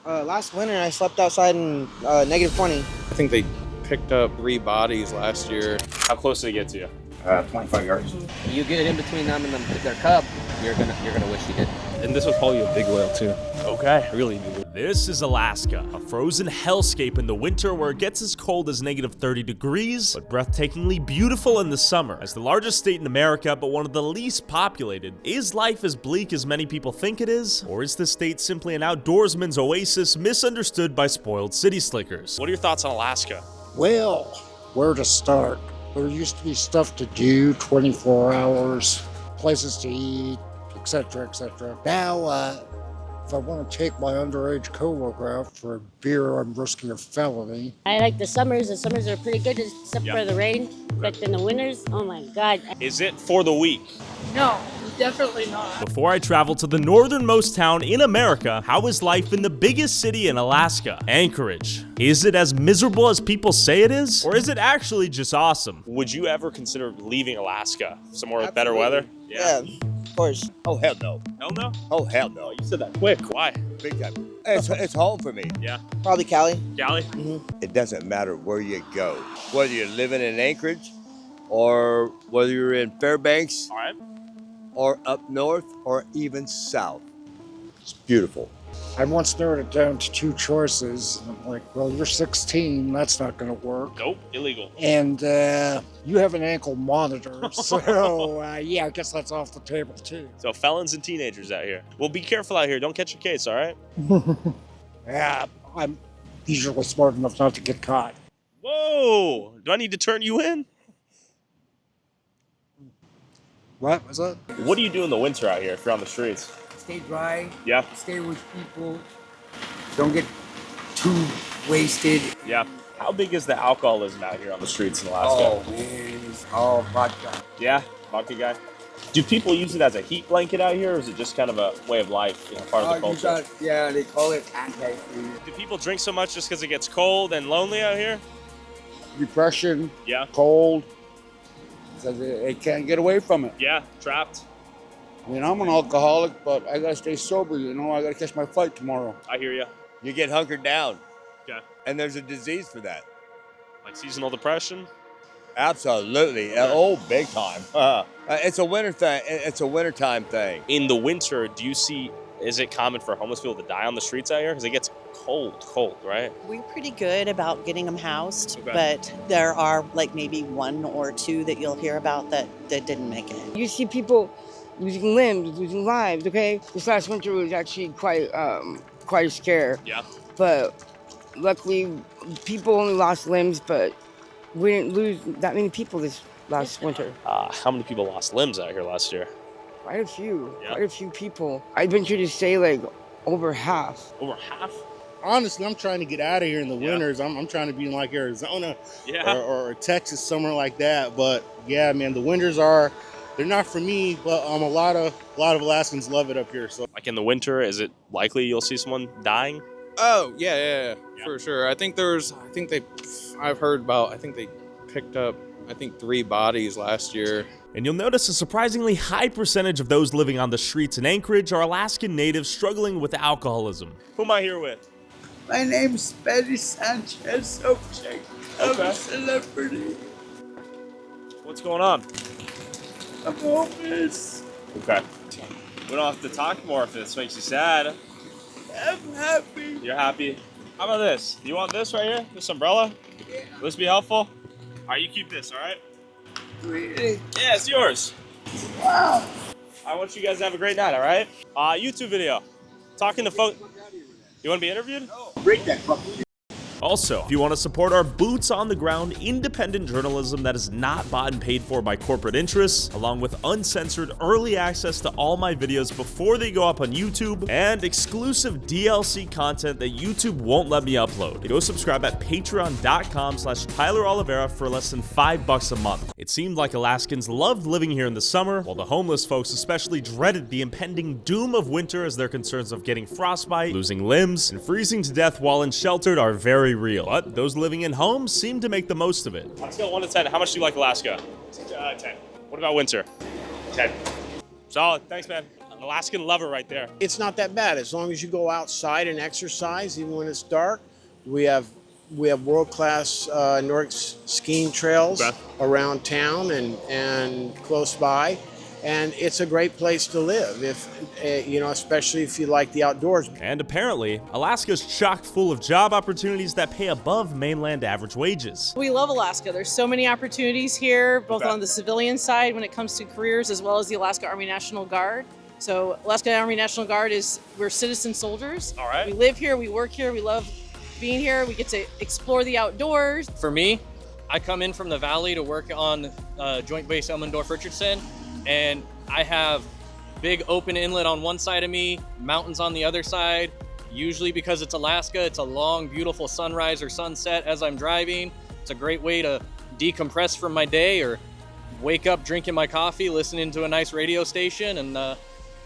Last winter I slept outside in -20. I think they picked up 3 bodies last year. How close did they get to you? 25 yards. You get in between them and their cub, you're gonna wish you did. And this was probably a big whale too. Okay. Really big. This is Alaska, a frozen hellscape in the winter where it gets as cold as -30 degrees, but breathtakingly beautiful in the summer. As the largest state in America, but one of the least populated, is life as bleak as many people think it is? Or is this state simply an outdoorsman's oasis misunderstood by spoiled city slickers? What are your thoughts on Alaska? Well, where to start? There used to be stuff to do, 24 hours, places to eat, etc., etc. Now, if I want to take my underage coworker out for a beer, I'm risking a felony. I like the summers. The summers are pretty good, except for the rain. But in the winters, oh my God. Is it for the weak? No, definitely not. Before I travel to the northernmost town in America, how is life in the biggest city in Alaska, Anchorage? Is it as miserable as people say it is? Or is it actually just awesome? Would you ever consider leaving Alaska somewhere with better weather? Yeah, of course. Oh, hell no. Hell no? Oh, hell no. You said that quick. Why? Big time. It's home for me. Yeah. Probably Cali. Cali? It doesn't matter where you go. Whether you're living in Anchorage or whether you're in Fairbanks All right. or up north or even south. It's beautiful. I once narrowed it down to 2 choices. And I'm like, well, you're 16, that's not going to work. Nope. Illegal. And you have an ankle monitor, so yeah, I guess that's off the table too. So felons and teenagers out here. Well, be careful out here. Don't catch a case, all right? Yeah, I'm usually smart enough not to get caught. Whoa! Do I need to turn you in? What was that? What do you do in the winter out here if you're on the streets? Stay dry, Yeah. stay with people, don't get too wasted. Yeah. How big is the alcoholism out here on the streets in Alaska? Oh man, it's all vodka. Yeah, vodka guy. Do people use it as a heat blanket out here, or is it just kind of a way of life, part of the culture? Yeah, they call it anti-freeze. Do people drink so much just because it gets cold and lonely out here? Depression, Yeah. cold, so they can't get away from it. Yeah, trapped. I mean, I'm an alcoholic, but I gotta stay sober, I gotta catch my flight tomorrow. I hear you. You get hunkered down. Yeah. And there's a disease for that. Like seasonal depression? Absolutely. Big time. It's a winter thing. It's a wintertime thing. In the winter, is it common for homeless people to die on the streets out here? Because it gets cold, right? We're pretty good about getting them housed, Okay. but there are like maybe 1 or 2 that you'll hear about that didn't make it. You see people losing limbs, losing lives, okay? This last winter was actually quite a scare. Yeah. But luckily, people only lost limbs, but we didn't lose that many people this last winter. How many people lost limbs out here last year? Quite a few. Yeah. Quite a few people. I venture to say like over half. Over half? Honestly, I'm trying to get out of here in the Yeah. winters. I'm trying to be in like Arizona Yeah. or Texas, somewhere like that. But yeah, man, the winters they're not for me, but a lot of Alaskans love it up here. So Like in the winter, is it likely you'll see someone dying? Oh, yeah, for sure. I've heard about, I think they picked up, 3 bodies last year. And you'll notice a surprisingly high percentage of those living on the streets in Anchorage are Alaskan natives struggling with alcoholism. Who am I here with? My name's Betty Sanchez. Okay. I'm Okay. a celebrity. What's going on? I'm homeless. Okay. We don't have to talk more if this makes you sad. I'm happy. You're happy? How about this? You want this right here? This umbrella? Yeah. Will this be helpful? All right, you keep this, all right? Really? Yeah, it's yours. Wow. I want you guys to have a great night, all right? YouTube video. Talking to folks. You want to be interviewed? Break that fucking. Also, if you want to support our boots on the ground, independent journalism that is not bought and paid for by corporate interests, along with uncensored early access to all my videos before they go up on YouTube, and exclusive DLC content that YouTube won't let me upload, go subscribe at patreon.com/Tyler Oliveira for less than $5 a month. It seemed like Alaskans loved living here in the summer, while the homeless folks especially dreaded the impending doom of winter as their concerns of getting frostbite, losing limbs, and freezing to death while unsheltered are very real. But those living in homes seem to make the most of it. On a scale of 1 to 10, how much do you like Alaska? 10. What about winter? 10. Solid. Thanks, man. An Alaskan lover right there. It's not that bad as long as you go outside and exercise, even when it's dark. We have world-class Nordic skiing trails around town and close by, and it's a great place to live. Especially if you like the outdoors. And apparently, Alaska's chock full of job opportunities that pay above mainland average wages. We love Alaska. There's so many opportunities here, both on the civilian side when it comes to careers, as well as the Alaska Army National Guard. So Alaska Army National Guard we're citizen soldiers. All right. We live here, we work here, we love being here. We get to explore the outdoors. For me, I come in from the valley to work on Joint Base Elmendorf-Richardson, and I have big open inlet on one side of me, mountains on the other side. Usually because it's Alaska, it's a long, beautiful sunrise or sunset as I'm driving. It's a great way to decompress from my day or wake up drinking my coffee, listening to a nice radio station, and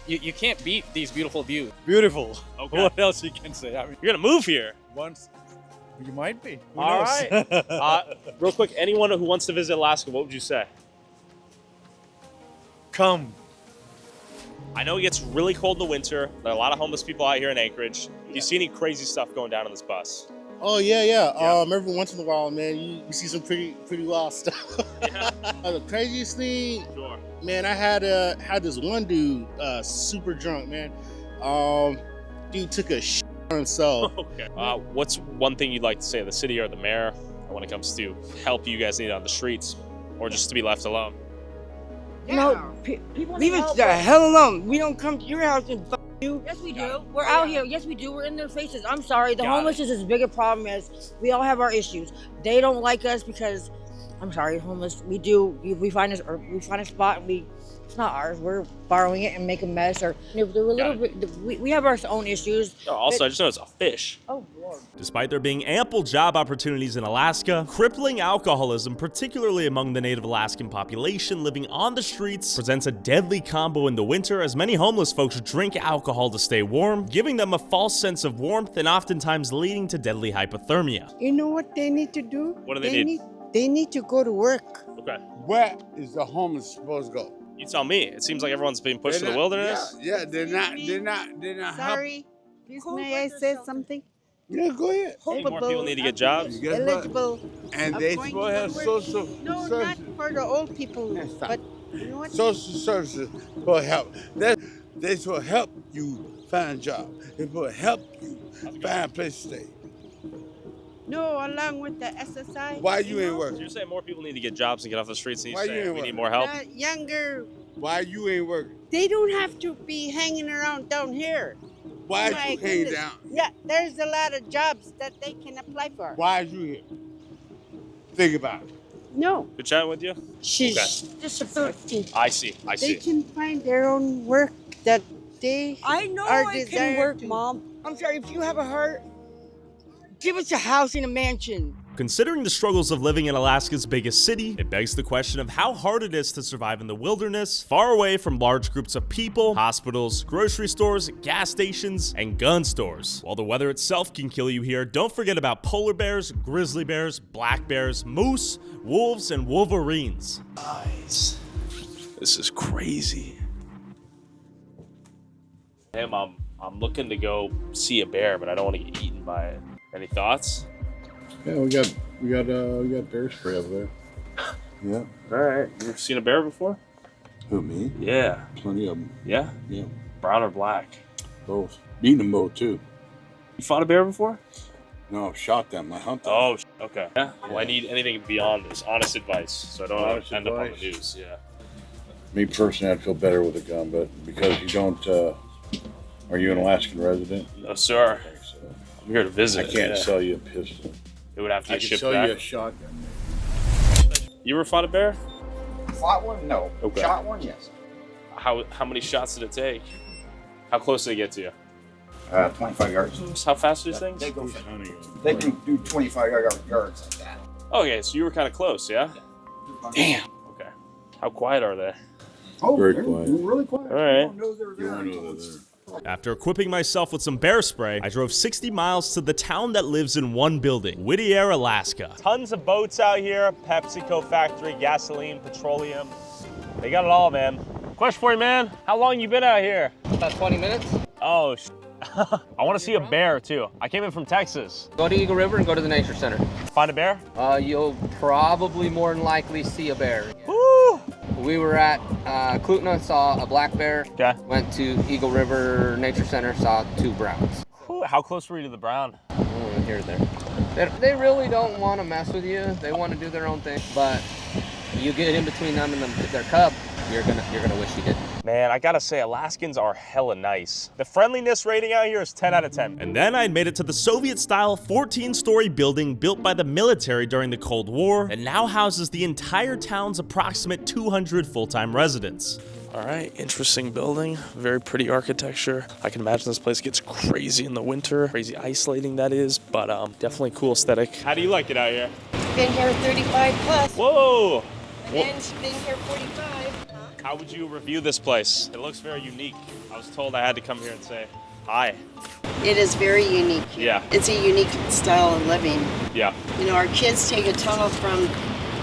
you can't beat these beautiful views. Beautiful. Okay. What else you can say? I mean, you're gonna move here. Once, you might be. Who All knows? right. Real quick, anyone who wants to visit Alaska, what would you say? Come. I know it gets really cold in the winter. There are a lot of homeless people out here in Anchorage. Do you see any crazy stuff going down on this bus? Oh yeah. Every once in a while, man, you see some pretty wild stuff. Yeah. The craziest thing, Sure. man, I had this one dude, super drunk, man. Dude took a shit on himself. Okay. What's one thing you'd like to say to the city or the mayor when it comes to help you guys need on the streets, or just to be left alone? No, leave it the hell alone. We don't come to your house and fuck you. Yes, we do. We're out here. Yes, we do. We're in their faces. I'm sorry. The Got homeless is as big a problem as we all have our issues. They don't like us because, I'm sorry, homeless. We find a spot and it's not ours. We're borrowing it and make a mess. Or they're a little bit. We have our own issues. Oh, also, I just know it's a fish. Oh, Lord. Despite there being ample job opportunities in Alaska, crippling alcoholism, particularly among the native Alaskan population living on the streets, presents a deadly combo in the winter as many homeless folks drink alcohol to stay warm, giving them a false sense of warmth and oftentimes leading to deadly hypothermia. You know what they need to do? What do they need? They need to go to work. Okay. Where is the homeless supposed to go? You tell me. It seems like everyone's being pushed to the wilderness. Yeah, they're not. Sorry, may I say something? Yeah, go ahead. Think more people need to get jobs. Eligible. And they going supposed to have to work. social No, services. not for the old people, but you know what? Social services will help. They will help you find a job. They will help you find a place to stay. No, along with the SSI. Why you ain't So working? you're saying more people need to get jobs and get off the streets, and you Why you say ain't we need working? more help? Younger, Why you ain't working? they don't have to be hanging around down here. Why My you hang goodness. down? Yeah, there's a lot of jobs that they can apply for. Why you here? Think about it. No, Good chatting with you. she's Okay. disability. I see. I They see. can find their own work that they I know are I can desired work, to. Mom. I'm sorry, if you have a heart, give us a house in a mansion. Considering the struggles of living in Alaska's biggest city, it begs the question of how hard it is to survive in the wilderness, far away from large groups of people, hospitals, grocery stores, gas stations, and gun stores. While the weather itself can kill you here, don't forget about polar bears, grizzly bears, black bears, moose, wolves, and wolverines. Nice. This is crazy. Hey, Mom, I'm looking to go see a bear, but I don't want to get eaten by it. Any thoughts? Yeah, we got bear spray over there. Yeah. All right. You ever seen a bear before? Who, me? Yeah. Plenty of them. Yeah? Yeah. Brown or black? Both. Beaten them both too. You fought a bear before? No, I've shot them. I hunt them. Oh, okay. Yeah. Well, I need anything beyond this. Honest advice, so I don't Honest end up on the advice? news. Yeah. Me personally, I'd feel better with a gun, but because you don't, are you an Alaskan resident? No, sir. Okay, so I'm here to visit. I can't yeah. sell you a pistol. It would have to I get can shipped sell back. you a shotgun. You ever fought a bear? Fought one? No. Okay. Shot one? Yes. How many shots did it take? How close did it get to you? 25 yards. How fast are these things? They go. They can do 25 yards like that. Okay, so you were kind of close, yeah? Damn. Okay. How quiet are they? Oh, Very they're quiet. Really quiet. All right. You won't know they're You there won't know until they're it's- After equipping myself with some bear spray, I drove 60 miles to the town that lives in one building, Whittier, Alaska. Tons of boats out here, PepsiCo factory, gasoline, petroleum. They got it all, man. Question for you, man. How long you been out here? About 20 minutes. Oh, I want to see a bear too. I came in from Texas. Go to Eagle River and go to the nature center. Find a bear? You'll probably more than likely see a bear. Woo! We were at Klutna, saw a black bear. Okay. Went to Eagle River Nature Center, saw 2 browns. Whew, how close were you to the brown? Here or there. They really don't want to mess with you. They want to do their own thing, but you get in between them and their cub, you're gonna wish you didn't. Man, I gotta say, Alaskans are hella nice. The friendliness rating out here is 10 out of 10. And then I made it to the Soviet-style 14-story building built by the military during the Cold War and now houses the entire town's approximate 200 full-time residents. All right, interesting building, very pretty architecture. I can imagine this place gets crazy in the winter, crazy isolating that is, but definitely cool aesthetic. How do you like it out here? Been here 35 plus. Whoa! And then she's been here 45. How would you review this place? It looks very unique. I was told I had to come here and say hi. It is very unique. Yeah. It's a unique style of living. Yeah. You know, our kids take a tunnel from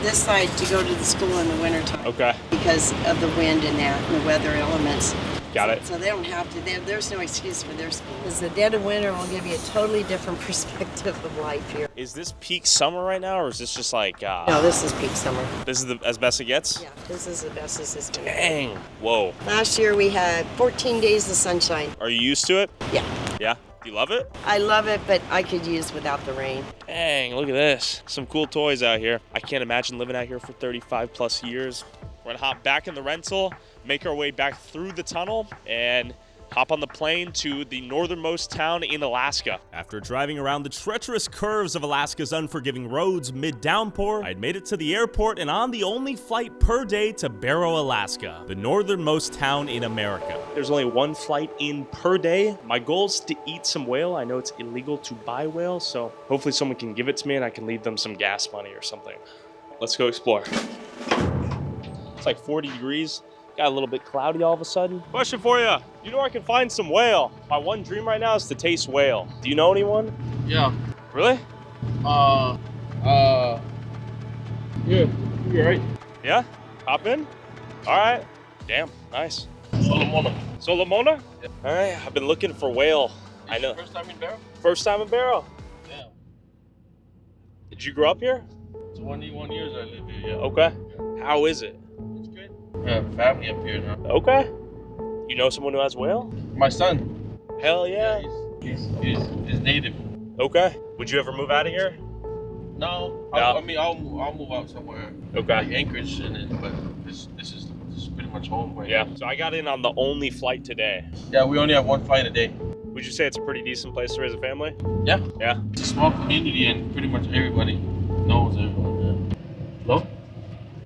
this side to go to the school in the wintertime. Okay. Because of the wind and that and the weather elements. Got it. So they don't have to, there's no excuse for their school. Because the dead of winter will give you a totally different perspective of life here. Is this peak summer right now, or is this just like... No, this is peak summer. This is as best it gets? Yeah, this is the best as it's been. Dang. Whoa. Last year we had 14 days of sunshine. Are you used to it? Yeah. Yeah? Do you love it? I love it, but I could use without the rain. Dang, look at this. Some cool toys out here. I can't imagine living out here for 35 plus years. We're gonna hop back in the rental, make our way back through the tunnel, and hop on the plane to the northernmost town in Alaska. After driving around the treacherous curves of Alaska's unforgiving roads mid-downpour, I'd made it to the airport and on the only flight per day to Barrow, Alaska, the northernmost town in America. There's only one flight in per day. My goal is to eat some whale. I know it's illegal to buy whale, so hopefully someone can give it to me and I can leave them some gas money or something. Let's go explore. It's like 40 degrees. Got a little bit cloudy all of a sudden. Question for you. You know where I can find some whale? My one dream right now is to taste whale. Do you know anyone? Yeah. Really? Yeah, you're right. Yeah? Hop in? All right. Damn, nice. Solomona. Solomona? Yeah. All right, I've been looking for whale. I know. First time in Barrow? First time in Barrow? Yeah. Did you grow up here? 21 years I live here, yeah. Okay. How is it? It's good. I have family up here now. Okay. You know someone who has whale? My son. Hell yeah. He's native. Okay. Would you ever move out of here? No. No. I'll move out somewhere. Okay. Like Anchorage and it, but this is pretty much home right Yeah. now. So I got in on the only flight today. Yeah, we only have one flight a day. Would you say it's a pretty decent place to raise a family? Yeah. Yeah. It's a small community and pretty much everybody knows everyone. Yeah. Hello?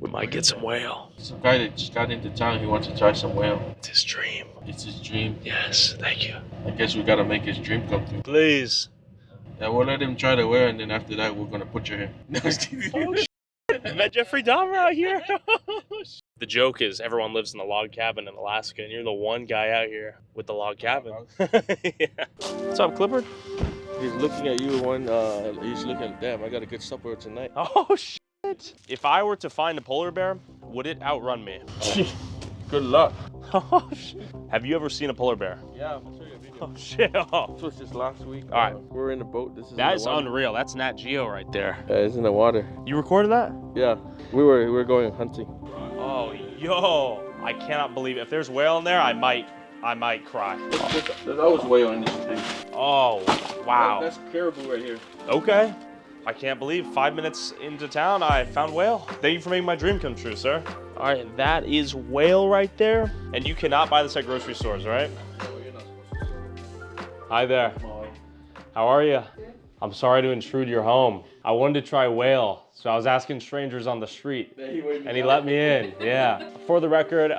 We might get some whale. Some guy that just got into town, he wants to try some whale. It's his dream. It's his dream. Yes, thank you. I guess we gotta make his dream come true. Please. Yeah, we'll let him try the whale and then after that we're gonna butcher him. No, just kidding. Oh, I met Jeffrey Dahmer out here. The joke is everyone lives in a log cabin in Alaska and you're the one guy out here with the log cabin. Yeah. What's up, Clifford? He's looking at you he's looking at, damn, I got a good supper tonight. Oh, shit. If I were to find a polar bear, would it outrun me? Good luck. Oh, shit. Have you ever seen a polar bear? Yeah, I'll show you a video. Oh, shit. Oh. This was just last week. All right. We're in the boat. That is unreal. That's Nat Geo right there. Yeah, it's in the water. You recorded that? Yeah, we were going hunting. Oh, yo. I cannot believe it. If there's whale in there, I might cry. There's always whale in this thing. Oh, wow. That's caribou right here. Okay. I can't believe 5 minutes into town, I found whale. Thank you for making my dream come true, sir. All right, that is whale right there. And you cannot buy this at grocery stores, right? No, you're not supposed to. Hi there. How are you? I'm sorry to intrude your home. I wanted to try whale, so I was asking strangers on the street, and he let me in, yeah. For the record,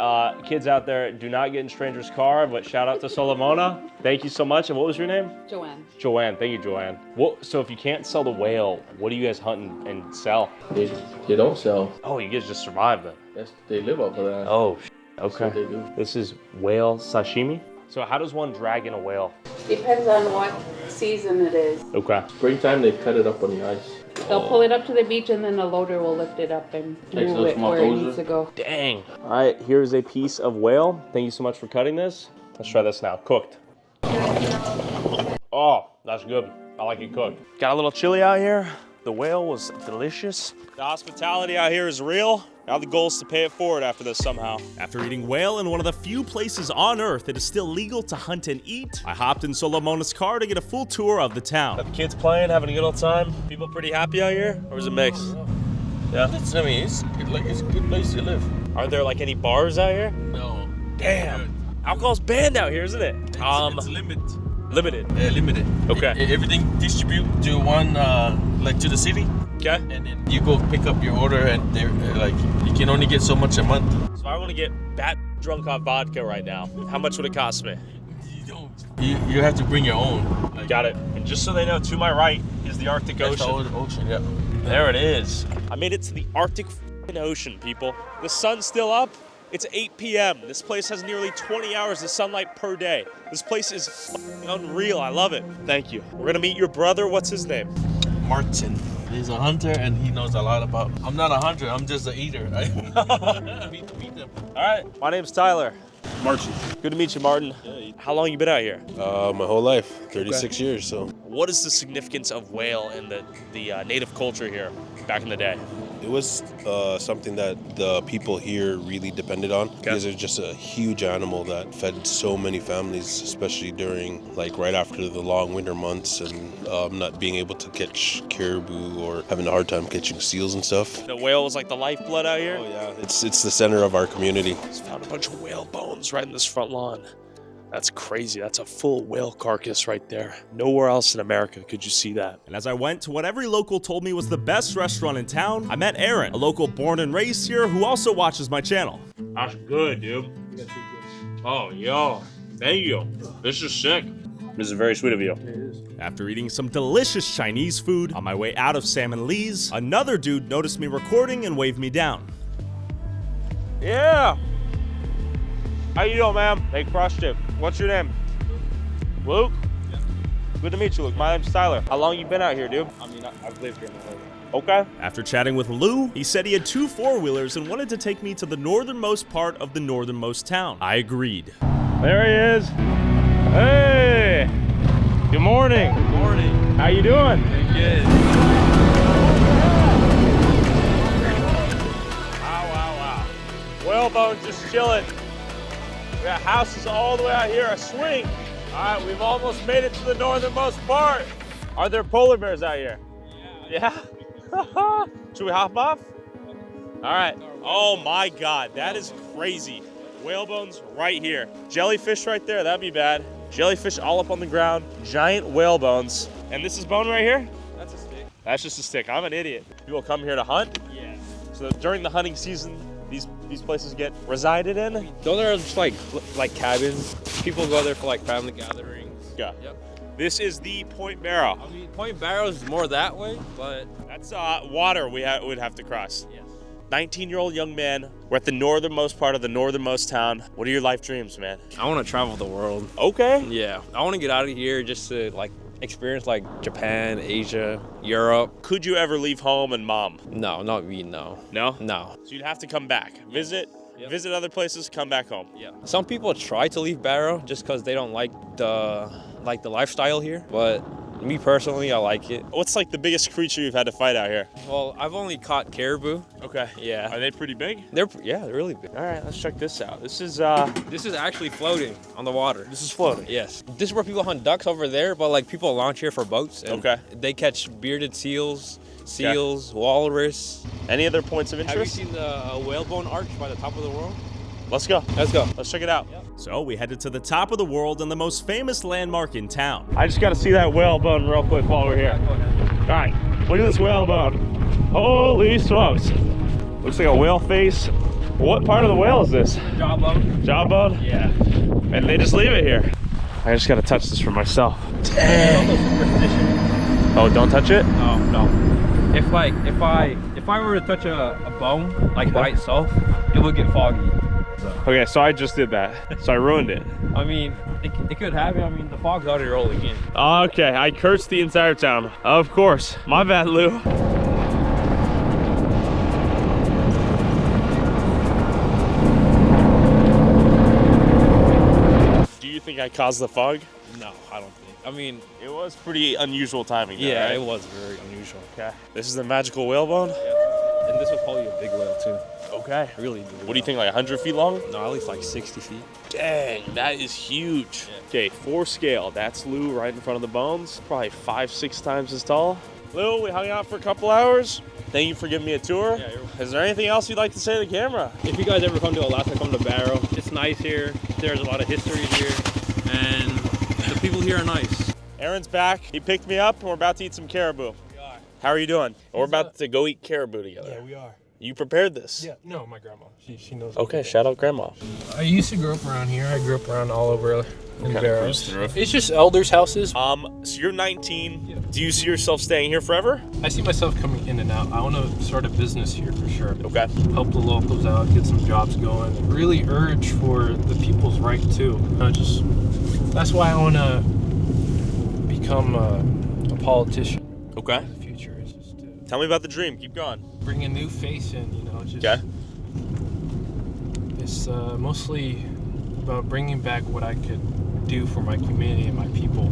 kids out there, do not get in strangers' car, but shout out to Solomona. Thank you so much, and what was your name? Joanne. Joanne, thank you, Joanne. So if you can't sell the whale, what do you guys hunt and sell? They don't sell. Oh, you guys just survive then? They live off of that. Oh, okay. That's what they do. This is whale sashimi? So how does one drag in a whale? Depends on what season it is. Okay. Springtime, they cut it up on the ice. They'll pull it up to the beach and then the loader will lift it up and move it where it needs to go. Dang. All right, here's a piece of whale. Thank you so much for cutting this. Let's try this now. Cooked. Oh, that's good. I like it cooked. Got a little chili out here. The whale was delicious. The hospitality out here is real. Now the goal is to pay it forward after this somehow. After eating whale in one of the few places on Earth it is still legal to hunt and eat, I hopped in Solomona's car to get a full tour of the town. Got the kids playing, having a good old time. People pretty happy out here, or is it mixed? Yeah. I mean, it's a good place to live. Are there like any bars out here? No. Damn. Alcohol's banned out here, isn't it? It's limited. Limited. Yeah, limited. Okay. Everything distribute to one, like to the city. Okay. And then you go pick up your order, and they're like, you can only get so much a month. So if I want to get bat drunk on vodka right now, how much would it cost me? You have to bring your own. Like, got it. And just so they know, to my right is the Arctic Ocean. The ocean, yeah. There it is. I made it to the Arctic Ocean, people. The sun's still up. It's 8 p.m. This place has nearly 20 hours of sunlight per day. This place is unreal. I love it. Thank you. We're gonna meet your brother. What's his name? Martin. He's a hunter, and he knows a lot about. I'm not a hunter. I'm just an eater. Meet them. All right. My name's Tyler. Martin. Good to meet you, Martin. How long you been out here? My whole life, 36 years. So. What is the significance of whale in the native culture here back in the day? It was something that the people here really depended on because it's just a huge animal that fed so many families, especially during right after the long winter months and not being able to catch caribou or having a hard time catching seals and stuff. The whale was like the lifeblood out here? Oh yeah, it's the center of our community. Just found a bunch of whale bones right in this front lawn. That's crazy. That's a full whale carcass right there. Nowhere else in America could you see that. And as I went to what every local told me was the best restaurant in town, I met Aaron, a local born and raised here who also watches my channel. That's good, dude. Oh, yo. Thank you. This is sick. This is very sweet of you. After eating some delicious Chinese food, on my way out of Sam and Lee's, another dude noticed me recording and waved me down. Yeah. How you doing, ma'am? They crushed it. What's your name? Luke? Yeah. Good to meet you, Luke. My name's Tyler. How long you been out here, dude? I mean, I've lived here my whole life. Okay. After chatting with Lou, he said he had 2 4-wheelers and wanted to take me to the northernmost part of the northernmost town. I agreed. There he is. Hey! Good morning. Good morning. How you doing? Good. Wow. Whalebone just chilling. We got houses all the way out here, a swing. All right, we've almost made it to the northernmost part. Are there polar bears out here? Yeah? Should we hop off? All right. Oh my God, that is crazy. Whalebones right here. Jellyfish right there, that'd be bad. Jellyfish all up on the ground, giant whalebones. And this is bone right here? That's a stick. That's just a stick, I'm an idiot. People come here to hunt? Yeah. So during the hunting season, these places get resided in? Those are just like cabins. People go there for like family gatherings. Yeah. Yep. This is the Point Barrow. I mean, Point Barrow is more that way, but that's water would have to cross. Yes. 19-year-old young man. We're at the northernmost part of the northernmost town. What are your life dreams, man? I want to travel the world. Okay. Yeah, I want to get out of here just to experience Japan, Asia, Europe. Could you ever leave home and mom? No, not me. No. No? No. So you'd have to come back, visit other places, come back home. Yeah. Some people try to leave Barrow just because they don't like the lifestyle here, but me personally, I like it. What's the biggest creature you've had to fight out here? Well, I've only caught caribou. Okay. Yeah. Are they pretty big? They're really big. All right, let's check this out. This is actually floating on the water. This is floating. Yes. This is where people hunt ducks over there, but people launch here for boats. And okay. They catch bearded seals, walrus. Any other points of interest? Have you seen the whalebone arch by the top of the world? Let's go. Let's go. Let's check it out. Yep. So we headed to the top of the world and the most famous landmark in town. I just got to see that whalebone real quick while we're here. All right, look at this whalebone. Holy smokes. Looks like a whale face. What part of the whale is this? Jawbone. Jawbone? Yeah. And they just leave it here. I just got to touch this for myself. Oh, don't touch it? No. If I were to touch a bone by itself, it would get foggy. Okay, so I just did that. So I ruined it. I mean, it could happen. I mean, the fog's already rolling in. Okay, I cursed the entire town. Of course. My bad, Lou. Do think I caused the fog? No, I don't think. I mean, it was pretty unusual timing. Though, yeah, right? it was very unusual. Okay. This is the magical whalebone? Yeah. And this was probably a big whale, too. Okay. Really big. What do you think, like 100 feet long? No, at least like 60 feet. Dang, that is huge. Yeah. Okay, 4 scale. That's Lou right in front of the bones. Probably 5-6 times as tall. Lou, we hung out for a couple hours. Thank you for giving me a tour. Yeah, is there anything else you'd like to say to the camera? If you guys ever come to Alaska, come to Barrow. It's nice here. There's a lot of history here. And the people here are nice. Aaron's back. He picked me up and we're about to eat some caribou. We are. How are you doing? We're about to go eat caribou together. Yeah, we are. You prepared this? Yeah, no, my grandma. She knows. Okay, shout out grandma. I used to grow up around here. I grew up around all over in Barrows. Through. It's just elders' houses. So you're 19. Yeah. Do you see yourself staying here forever? I see myself coming in and out. I want to start a business here for sure. Okay. Help the locals out, get some jobs going. Really urge for the people's right too. That's why I want to become a politician. Okay. In the future. It's just tell me about the dream. Keep going. Bring a new face in, you know. Just, okay. It's mostly about bringing back what I could do for my community and my people,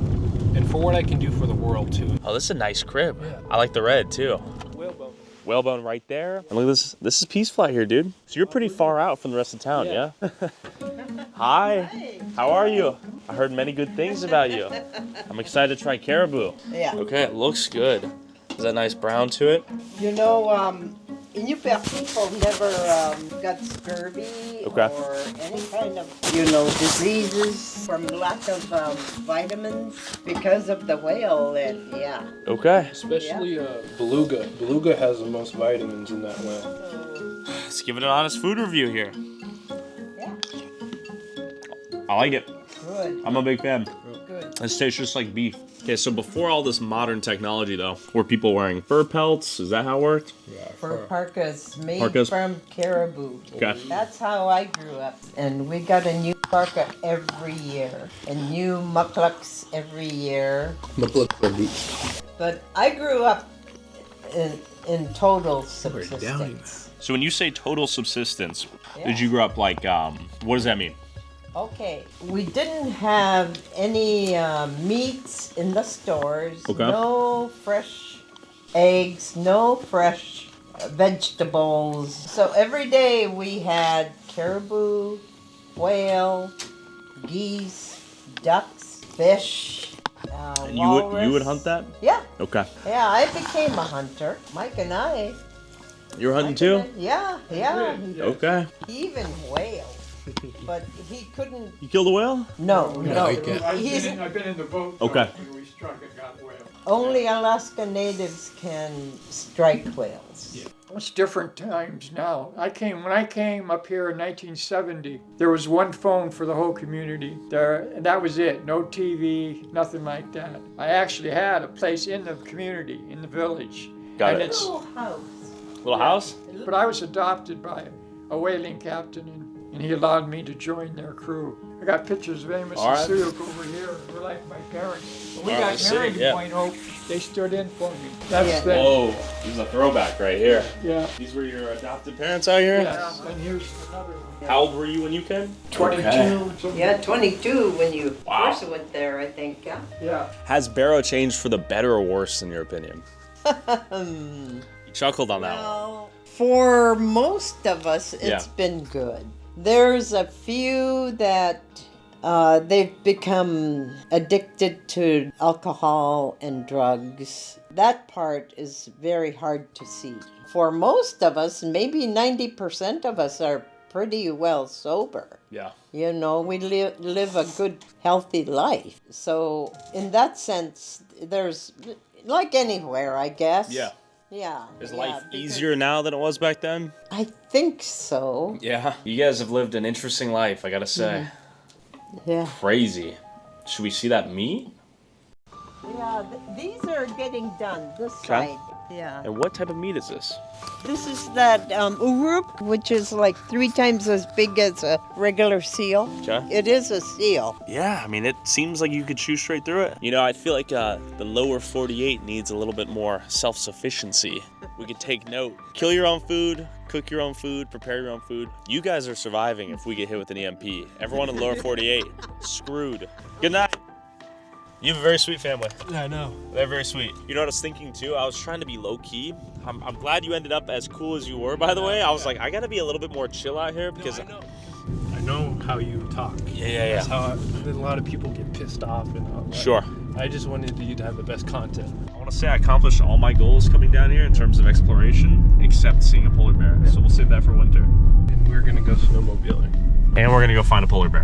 and for what I can do for the world too. Oh, this is a nice crib. Yeah. I like the red too. Whalebone. Whalebone right there. And look at this. This is Peace Flight here, dude. So you're pretty far out from the rest of town, yeah? Hi. Hi. How are you? I heard many good things about you. I'm excited to try caribou. Yeah. Okay, it looks good. Is that nice brown to it? You know, Inupiaq people never got scurvy or any kind of, diseases from lack of vitamins because of the whale, and yeah. Okay. Especially beluga. Beluga has the most vitamins in that whale. Let's give it an honest food review here. Yeah. I like it. Good. I'm a big fan. Good. It tastes just like beef. Okay, so before all this modern technology, though, were people wearing fur pelts? Is that how it worked? Yeah. Fur parkas made from caribou. Okay. That's how I grew up. And we got a new parka every year. And new mukluks every year. Mukluks are beef. But I grew up in total subsistence. So when you say total subsistence, did you grow up like, what does that mean? Okay, we didn't have any meats in the stores. Okay. No fresh eggs, no fresh vegetables. So every day we had caribou, whale, geese, ducks, fish, And walrus. you would hunt that? Yeah. Okay. Yeah, I became a hunter. Mike and I. You were hunting too? Yeah. Okay. He even whale. But he couldn't. You killed a whale? No. I've been in the boat. Okay. We struck and got whale. Only Alaska natives can strike whales. Yeah. It's different times now. When I came up here in 1970, there was one phone for the whole community there, and that was it. No TV, nothing like that. I actually had a place in the community, in the village. Got it. A little house. Little house? But I was adopted by a whaling captain, and he allowed me to join their crew. I got pictures of Amos and Suyuk over here. They're like my parents. When we got married in Point Hope, they stood in for me. That's them. Whoa, this is a throwback right here. Yeah. These were your adopted parents out here? Yes, and here's another one. How old were you when you came? 22. Okay. Yeah, 22 when you Wow. first went there, I think, yeah? Yeah. Has Barrow changed for the better or worse, in your opinion? You chuckled on that one. Well, for most of us, it's been good. There's a few that they've become addicted to alcohol and drugs. That part is very hard to see. For most of us, maybe 90% of us are pretty well sober. Yeah. You know, we live a good, healthy life. So in that sense, there's, like anywhere, I guess. Yeah. Yeah. Is life easier now than it was back then? I think so. Yeah. You guys have lived an interesting life, I gotta say. Yeah. Crazy. Should we see that meat? Yeah, these are getting done, this Okay. side. Yeah. And what type of meat is this? This is that urup, which is like 3 times as big as a regular seal. Okay. It is a seal. Yeah, I mean, it seems like you could chew straight through it. You know, I feel like the lower 48 needs a little bit more self-sufficiency. We could take note. Kill your own food, cook your own food, prepare your own food. You guys are surviving if we get hit with an EMP. Everyone in the lower 48, screwed. Good night. You have a very sweet family. Yeah, I know. They're very sweet. You know what I was thinking too? I was trying to be low key. I'm glad you ended up as cool as you were, by the way. I was like, I gotta be a little bit more chill out here because I know how you talk. Yeah. That's how a lot of people get pissed off and all that. Sure. I just wanted you to have the best content. I want to say I accomplished all my goals coming down here in terms of exploration, except seeing a polar bear. So we'll save that for winter. And we're gonna go snowmobiling. And we're gonna go find a polar bear.